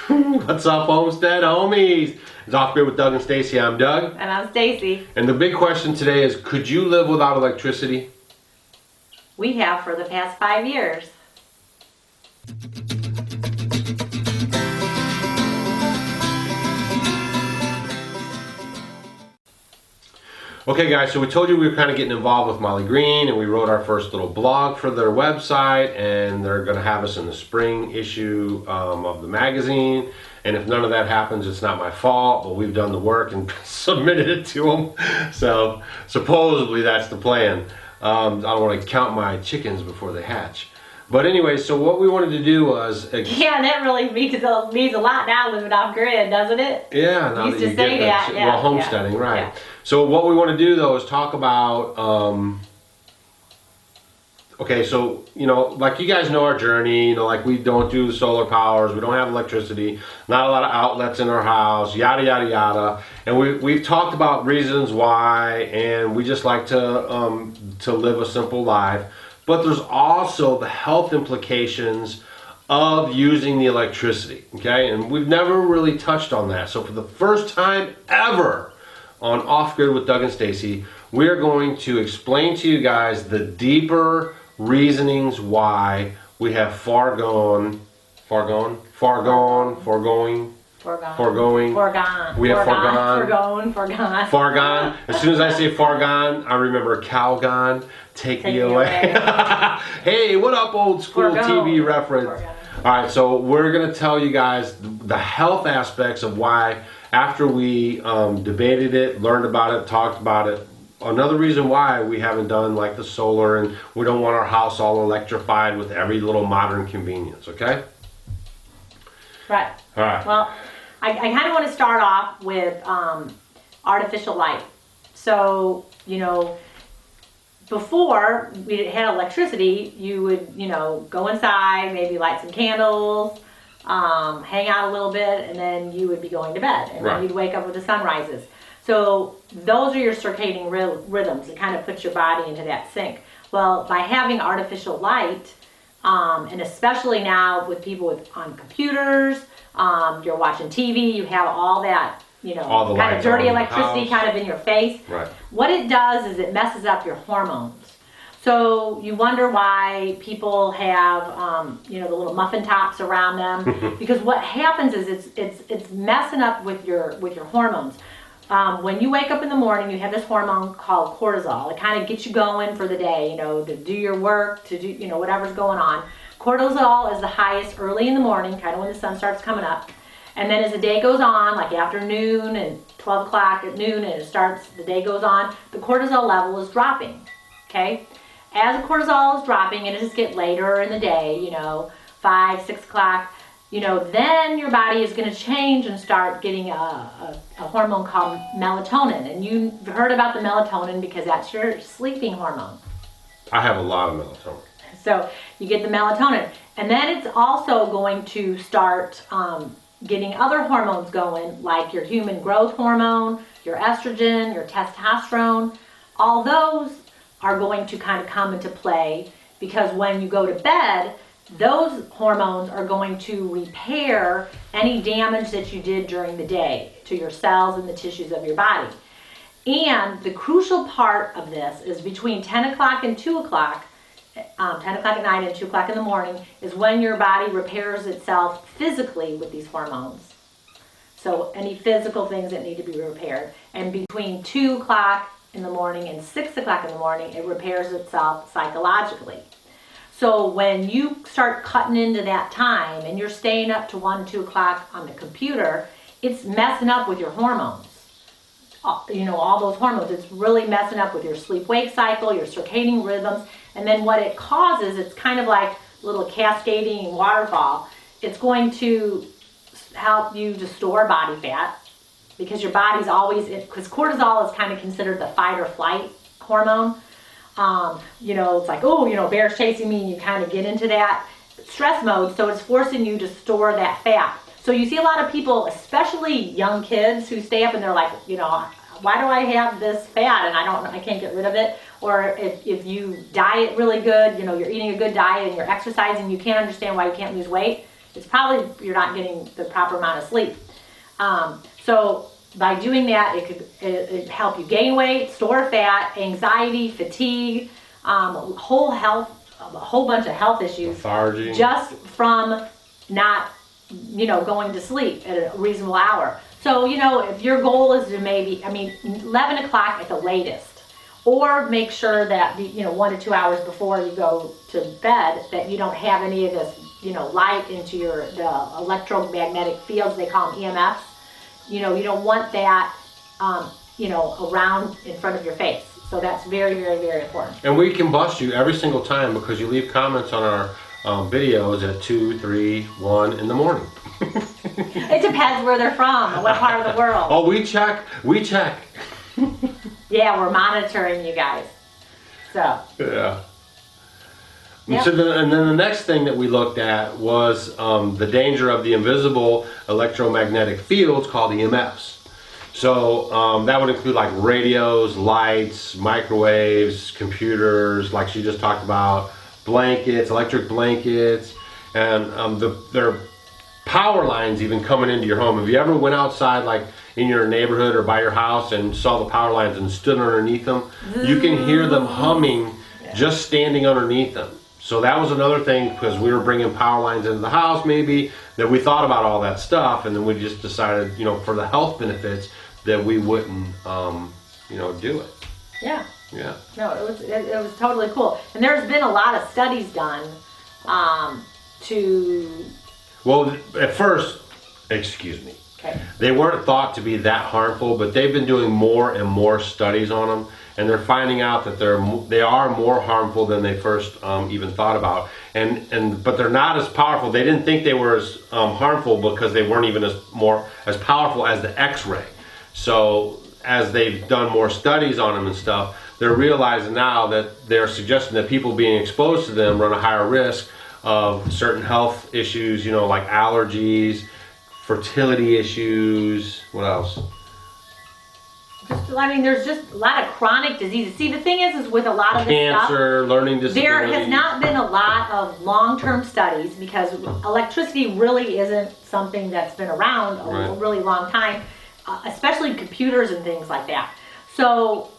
What's up, Homestead homies? It's Off Grid with Doug and Stacy. I'm Doug. And I'm Stacy. And the big question today is, could you live without electricity? We have for the past 5 years. Okay guys, so we told you we were kind of getting involved with Molly Green, and we wrote our first little blog for their website, and they're going to have us in the spring issue of the magazine. And if none of that happens, it's not my fault, but we've done the work and submitted it to them. So supposedly that's the plan. I don't want to count my chickens before they hatch. But anyway, so what we wanted to do was... Yeah, that really means a lot now, living off grid, doesn't it? Yeah, now that you get that, yeah, well, homesteading, yeah, right. Yeah. So what we want to do, though, is talk about... okay, so, you know, like you guys know our journey, you know, like we don't do solar powers, we don't have electricity, not a lot of outlets in our house, yada, yada, yada. And we've talked about reasons why, and we just like to live a simple life. But there's also the health implications of using the electricity, okay? And we've never really touched on that. So for the first time ever on Off Grid with Doug and Stacy, we're going to explain to you guys the deeper reasonings why we have foregone. We have foregone. As soon as I say foregone, I remember Calgon. Take me away. Hey, what up, old school TV reference? All right, so we're gonna tell you guys the health aspects of why, after we debated it, learned about it, talked about it, another reason why we haven't done like the solar, and we don't want our house all electrified with every little modern convenience, okay? Right. All right. Well, I kind of want to start off with artificial light. So, you know, before we had electricity, you would, you know, go inside, maybe light some candles, hang out a little bit, and then you would be going to bed. And then you'd wake up with the sun rises. So those are your circadian rhythms. It kind of puts your body into that sync. Well, by having artificial light, and especially now with people on computers, you're watching TV, you have all that, you know, kind of dirty electricity kind of in your face. Right. What it does is it messes up your hormones. So you wonder why people have, you know, the little muffin tops around them, because what happens is it's messing up with your hormones. When you wake up in the morning, you have this hormone called cortisol. It kind of gets you going for the day, you know, to do your work, to do, you know, whatever's going on. Cortisol is the highest early in the morning, kind of when the sun starts coming up. And then as the day goes on, like afternoon and 12 o'clock at noon, and the day goes on, the cortisol level is dropping, okay? As the cortisol is dropping, and it just gets later in the day, you know, 5, 6 o'clock, you know, then your body is going to change and start getting a hormone called melatonin. And you've heard about the melatonin because that's your sleeping hormone. I have a lot of melatonin. So you get the melatonin. And then it's also going to start getting other hormones going, like your human growth hormone, your estrogen, your testosterone. All those are going to kind of come into play, because when you go to bed, those hormones are going to repair any damage that you did during the day to your cells and the tissues of your body. And the crucial part of this is between 10 o'clock and 2 o'clock, 10 o'clock at night and 2 o'clock in the morning, is when your body repairs itself physically with these hormones. So any physical things that need to be repaired. And between 2 o'clock in the morning and 6 o'clock in the morning, it repairs itself psychologically. So when you start cutting into that time and you're staying up to 1, 2 o'clock on the computer, it's messing up with your hormones. You know, all those hormones, it's really messing up with your sleep-wake cycle, your circadian rhythms. And then what it causes, it's kind of like a little cascading waterfall. It's going to help you to store body fat, because your body's always, because cortisol is kind of considered the fight or flight hormone. You know, it's like, oh, you know, bear's chasing me, and you kind of get into that stress mode. So it's forcing you to store that fat. So you see a lot of people, especially young kids, who stay up and they're like, you know, why do I have this fat and I can't get rid of it? Or if you diet really good, you know, you're eating a good diet and you're exercising, you can't understand why you can't lose weight. it's probably you're not getting the proper amount of sleep. So by doing that, it help you gain weight, store fat, anxiety, fatigue, a whole bunch of health issues. Lethargy. Just from not, going to sleep at a reasonable hour. So, if your goal is to 11 o'clock at the latest, or make sure that, 1 to 2 hours before you go to bed, that you don't have any of this, light into the electromagnetic fields, they call them EMFs. You don't want that, around in front of your face. So that's very, very, very important. And we can bust you every single time because you leave comments on our videos at 2, 3, 1 in the morning. It depends where they're from, what part of the world. Oh, we check. Yeah, we're monitoring you guys. So. Yeah. Yep. So and then the next thing that we looked at was the danger of the invisible electromagnetic fields called EMFs. So that would include like radios, lights, microwaves, computers, like she just talked about, blankets, electric blankets, and their power lines even coming into your home. Have you ever went outside like in your neighborhood or by your house and saw the power lines and stood underneath them? You can hear them humming just standing underneath them. So that was another thing, because we were bringing power lines into the house maybe, that we thought about all that stuff, and then we just decided, for the health benefits, that we wouldn't, do it. Yeah. Yeah. No, it was totally cool. And there's been a lot of studies done to... Well, at first, excuse me, Okay. they weren't thought to be that harmful, but they've been doing more and more studies on them, and they're finding out that they are more harmful than they first even thought about. But they're not as powerful. They didn't think they were as harmful because they weren't even as powerful as the X-ray. So as they've done more studies on them and stuff, they're realizing now that they're suggesting that people being exposed to them run a higher risk of certain health issues, like allergies, fertility issues. What else? There's just a lot of chronic diseases. See, the thing is with a lot of this stuff, Cancer, learning disabilities. there has not been a lot of long-term studies, because electricity really isn't something that's been around a really long time, especially computers and things like that. So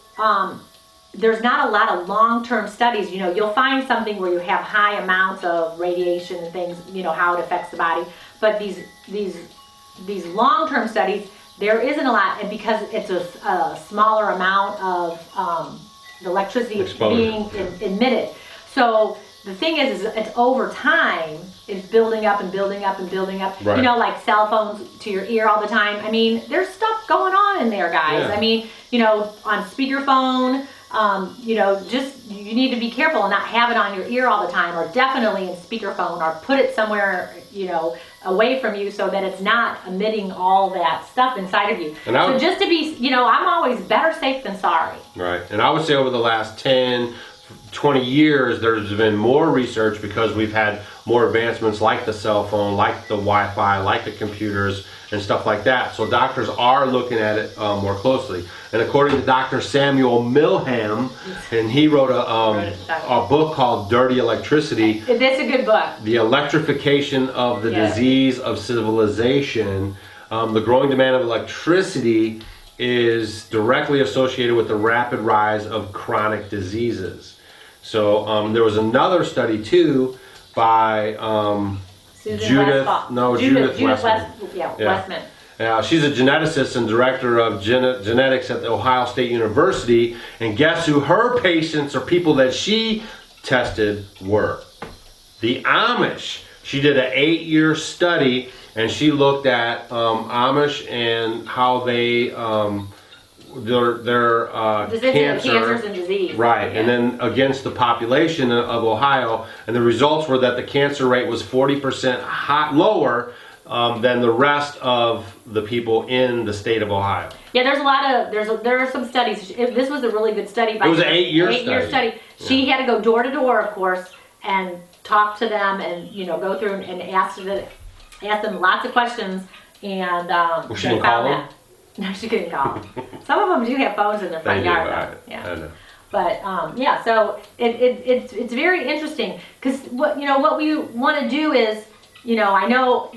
there's not a lot of long-term studies. You'll find something where you have high amounts of radiation and things, how it affects the body. But these long-term studies, there isn't a lot, and because it's a smaller amount of the electricity being emitted. So the thing is it's over time, it's building up and building up and building up. Right. Like cell phones to your ear all the time. There's stuff going on in there, guys. Yeah. On speakerphone, just you need to be careful and not have it on your ear all the time, or definitely in speakerphone, or put it somewhere, away from you so that it's not emitting all that stuff inside of you. So just to be, I'm always better safe than sorry. Right. And I would say over the last 10, 20 years, there's been more research because we've had more advancements like the cell phone, like the Wi-Fi, like the computers and stuff like that. So doctors are looking at it more closely. And according to Dr. Samuel Milham, and he wrote a book called Dirty Electricity. That's a good book. The Electrification of the Disease of Civilization. The growing demand of electricity is directly associated with the rapid rise of chronic diseases. So there was another study too by Judith Westman. Westman. She's a geneticist and director of genetics at the Ohio State University, and guess who her patients or people that she tested were? The Amish. She did an 8-year study, and she looked at Amish and how they their cancers and disease. Right, and then against the population of Ohio, and the results were that the cancer rate was 40% lower than the rest of the people in the state of Ohio. Yeah, there are some studies. This was a really good study. It was an 8-year study. She had to go door to door, of course, and talk to them, and go through and ask them lots of questions, and well, she didn't call them? No, she couldn't call them. Some of them do have phones in their front yard, though. Yeah. I know. But so it's very interesting, because what we want to do is you know, I know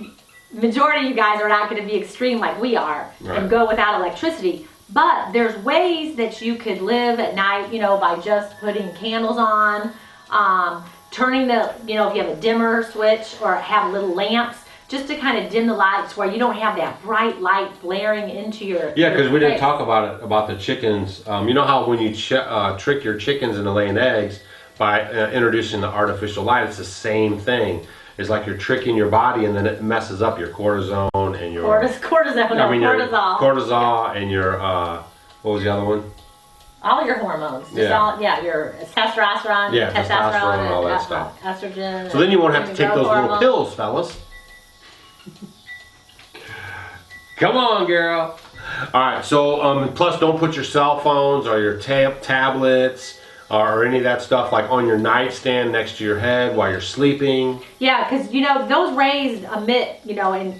majority of you guys are not going to be extreme like we are and go without electricity. But there's ways that you could live at night, you know, by just putting candles on, turning the, you know, if you have a dimmer switch or have little lamps, just to kind of dim the lights where you don't have that bright light blaring into your Yeah, because we didn't face. talk about it, about the chickens. You know how when you trick your chickens into laying eggs by introducing the artificial light, it's the same thing. It's like you're tricking your body, and then it messes up your cortisone and your cortisol and your what was the other one? All your hormones. Your testosterone, testosterone and all that stuff. Estrogen. So then you won't have to take those little pills, fellas. Come on, girl. All right. So plus, don't put your cell phones or your tablets or any of that stuff like on your nightstand next to your head while you're sleeping. Yeah, because you know those rays emit. You know, and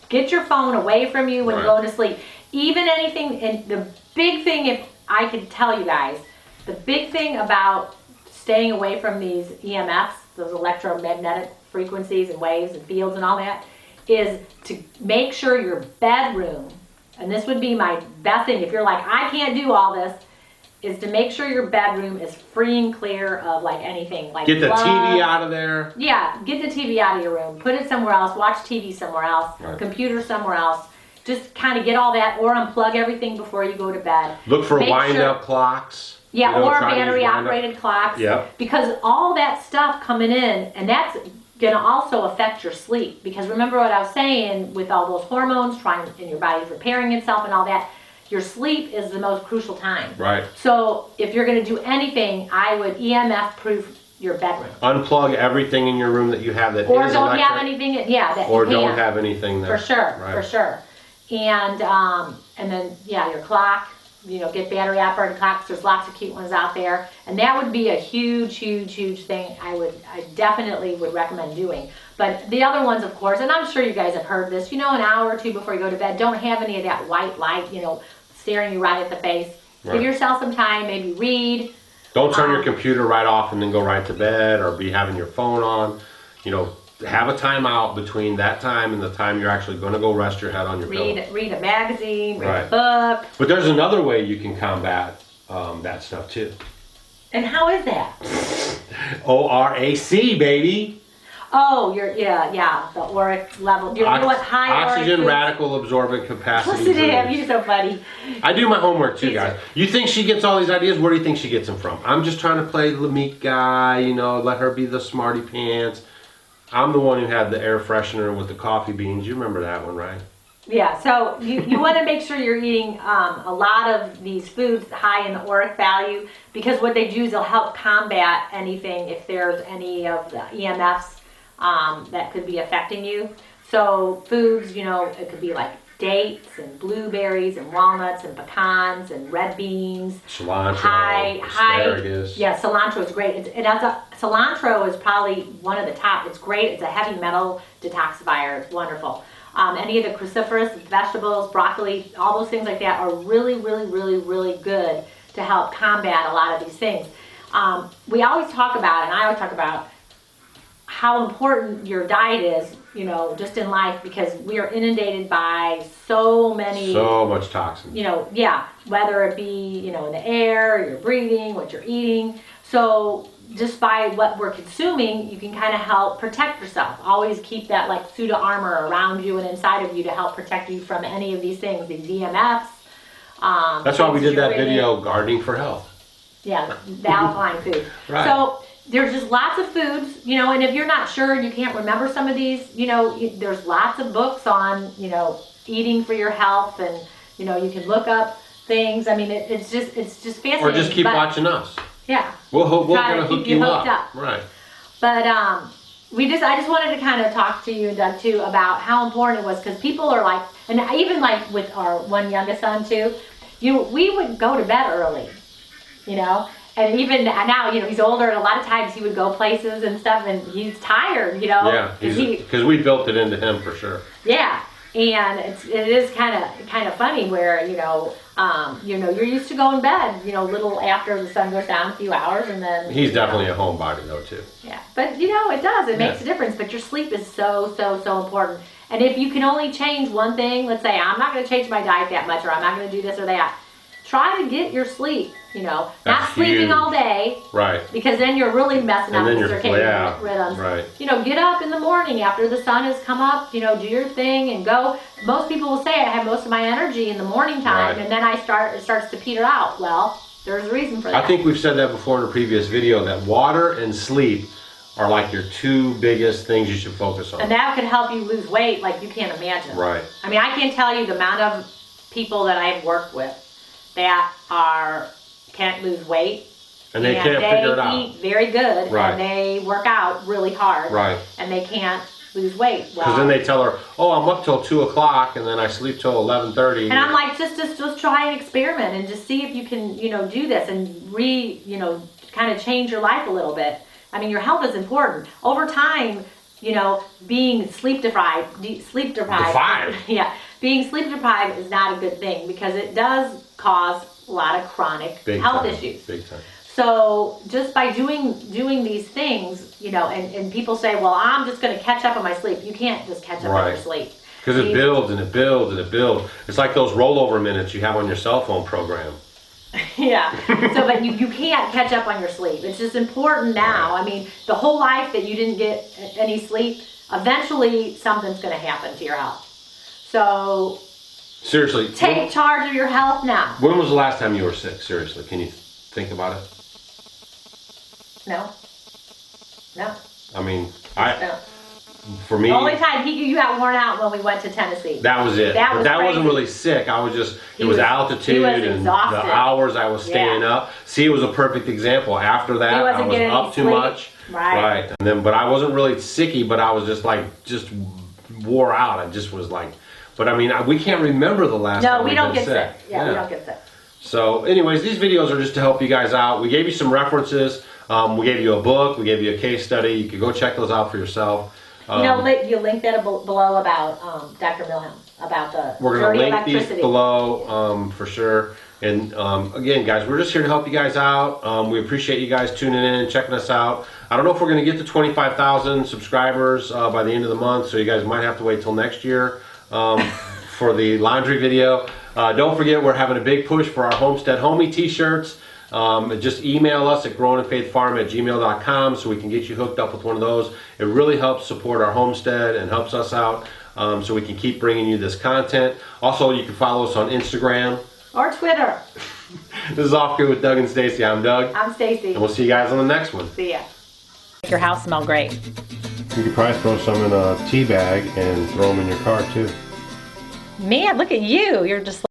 get your phone away from you when you're going to sleep. Even anything, and the big thing, if I could tell you guys, the big thing about staying away from these EMFs, those electromagnetic frequencies and waves and fields and all that, is to make sure your bedroom, and this would be my best thing if you're like, I can't do all this, is to make sure your bedroom is free and clear of like anything. Like get the TV out of there. Yeah, get the TV out of your room. Put it somewhere else. Watch TV somewhere else. Computer somewhere else. Just kind of get all that, or unplug everything before you go to bed. Look for wind-up clocks. Yeah, or battery-operated clocks. Yep. Because all that stuff coming in, and that's going to also affect your sleep. Because remember what I was saying with all those hormones and your body's repairing itself and all that, your sleep is the most crucial time. Right. So if you're going to do anything, I would EMF-proof your bedroom. Unplug everything in your room that you have that or is don't electric. have anything. Or don't have anything there. For sure. Right. For sure. And then your clock. You know, get battery operated clocks. There's lots of cute ones out there, and that would be a huge thing. I definitely would recommend doing. But the other ones, of course, and I'm sure you guys have heard this. You know, an hour or two before you go to bed, don't have any of that white light. You know, staring you right at the face. Right. Give yourself some time. Maybe read. Don't turn your computer right off and then go right to bed, or be having your phone on. You know, have a timeout between that time and the time you're actually going to go rest your head on your pillow. Read a magazine, read a book. But there's another way you can combat that stuff too. And how is that? ORAC, baby. Oh, the auric level. You know what? High oxygen auric radical absorbent capacity. Listen to him. You're so funny. I do my homework too, guys. You think she gets all these ideas? Where do you think she gets them from? I'm just trying to play the meek guy, you know, let her be the smarty pants. I'm the one who had the air freshener with the coffee beans. You remember that one, right? Yeah, so you want to make sure you're eating a lot of these foods high in the auric value, because what they do is they'll help combat anything if there's any of the EMFs that could be affecting you. So foods, you know, it could be like dates and blueberries and walnuts and pecans and red beans. Cilantro, asparagus. Yeah, cilantro is great. Cilantro is probably one of the top. It's great. It's a heavy metal detoxifier. It's wonderful. Any of the cruciferous vegetables, broccoli, all those things like that are really, really, really, really good to help combat a lot of these things. We always talk about, and I always talk about, how important your diet is, you know, just in life, because we are inundated by so much toxin. You know, whether it be, you know, in the air, you're breathing, what you're eating. So just by what we're consuming, you can kind of help protect yourself. Always keep that like pseudo armor around you and inside of you to help protect you from any of these things, these EMFs. That's why we did that video, Gardening for Health. Yeah, the alkaline food. Right. So there's just lots of foods, you know, and if you're not sure, you can't remember some of these, you know, there's lots of books on, you know, eating for your health, and, you know, you can look up things. I mean, it's just fascinating. Or just keep watching us. Yeah. We're gonna hook you up. Right. But I just wanted to kind of talk to you and Doug too about how important it was, because people are like, and even like with our one youngest son too, we would go to bed early, you know. And even now, you know, he's older, and a lot of times he would go places and stuff, and he's tired, you know. Yeah, because we built it into him for sure. Yeah, And it is kind of funny where, you're used to going to bed, a little after the sun goes down a few hours, and then He's definitely a homebody though too. yeah, but it does. It makes a difference. But your sleep is so important. And if you can only change one thing, let's say I'm not going to change my diet that much, or I'm not going to do this or that. Try to get your sleep. Not That's sleeping huge. all day, Right. because then you're really messing up And the then you're circadian rhythms. Right. Get up in the morning after the sun has come up. Do your thing and go. Most people will say I have most of my energy in the morning time, Right. and then it starts to peter out. Well, there's a reason for that. I think we've said that before in a previous video, that water and sleep are like your two biggest things you should focus on. And that could help you lose weight like you can't imagine. Right. I mean, I can't tell you the amount of people that I've worked with that can't lose weight. And they can't figure it out. They eat very good, Right. and they work out really hard. Right. And they can't lose weight. Well, Because then they tell her, "Oh, I'm up till 2 o'clock, and then I sleep till 11:30." and I'm like, just try and experiment and just see if you can, do this and kind of change your life a little bit. I mean, your health is important. Over time, being sleep deprived. Deprived? Yeah, being sleep deprived is not a good thing, because it does cause a lot of chronic health issues. Big time. So just by doing these things, and people say, well, I'm just going to catch up on my sleep. You can't just catch up on your sleep. Because it builds and it builds and it builds. It's like those rollover minutes you have on your cell phone program. Yeah. So, but you can't catch up on your sleep. It's just important now. Right. I mean, the whole life that you didn't get any sleep, eventually something's going to happen to your health. So Seriously. take charge of your health now. When was the last time you were sick? Seriously, can you think about it? No. I mean, No. for me, The only time you got worn out when we went to Tennessee. that was it. That But was that crazy. wasn't really sick. I was just, He it was was- altitude he was and the exhausted. hours I was staying Yeah. up. See, it was a perfect example. After that, He I wasn't was getting up any too sleep. much. Right. And then, but I wasn't really sicky, but I was just wore out. I just was like, but I mean, we can't remember the last time No, we we've don't been get sick. Yeah, we don't get sick. So anyways, these videos are just to help you guys out. We gave you some references. We gave you a book. We gave you a case study. You could go check those out for yourself. You link that below about Dr. Milham, about the We're going to dirty link these electricity. below for sure. And again, guys, we're just here to help you guys out. We appreciate you guys tuning in and checking us out. I don't know if we're going to get to 25,000 subscribers by the end of the month, so you guys might have to wait till next year for the laundry video. Don't forget, we're having a big push for our Homestead Homie t-shirts. Just email us at growinginfaithfarm@gmail.com so we can get you hooked up with one of those. It really helps support our homestead and helps us out so we can keep bringing you this content. Also, you can follow us on Instagram. Or Twitter. This is Off Grid with Doug and Stacy. I'm Doug. I'm Stacy. And we'll see you guys on the next one. See ya. Make your house smell great. You could probably throw some in a tea bag and throw them in your car too. Man, look at you. You're just